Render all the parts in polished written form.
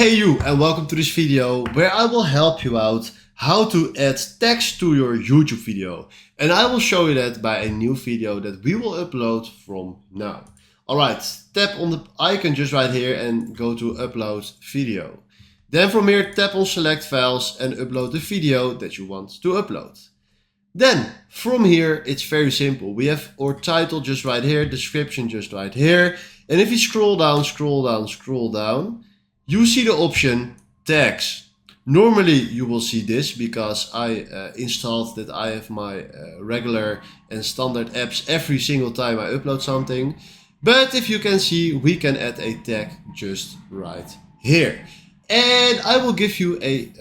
Hey you, and welcome to this video where I will help you out how to add text to your YouTube video. And I will show you that by a new video that we will upload from now. Alright, tap on the icon just right here and go to upload video. Then from here tap on select files and upload the video that you want to upload. Then from here it's very simple. We have our title just right here, description just right here. And if you scroll down, you see the option tags. Normally you will see this because I installed that I have my regular and standard apps every single time I upload something. But if you can see, we can add a tag just right here. And I will give you a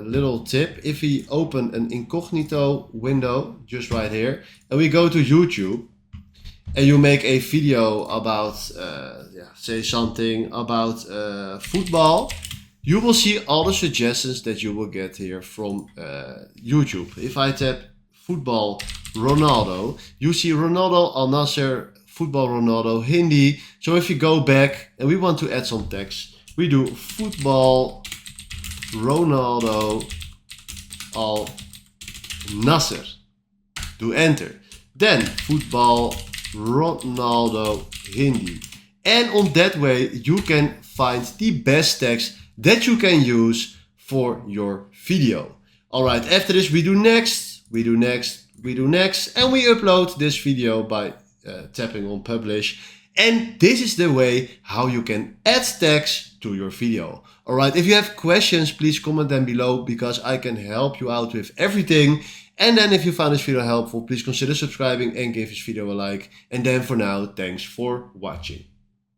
little tip. If we open an incognito window just right here and we go to YouTube, and you make a video about, say something about football, you will see all the suggestions that you will get here from YouTube. If I tap football Ronaldo, you see Ronaldo, Al Nasser, football Ronaldo, Hindi. So if you go back and we want to add some text, we do football Ronaldo Al Nasser. Do enter. Then football Ronaldo Hindi. And on that way you can find the best text that you can use for your video. Alright, after this we do next, and we upload this video by tapping on publish. And this is the way how you can add text to your video. Alright, if you have questions, please comment them below because I can help you out with everything. And then if you found this video helpful, please consider subscribing and give this video a like. And then for now, thanks for watching.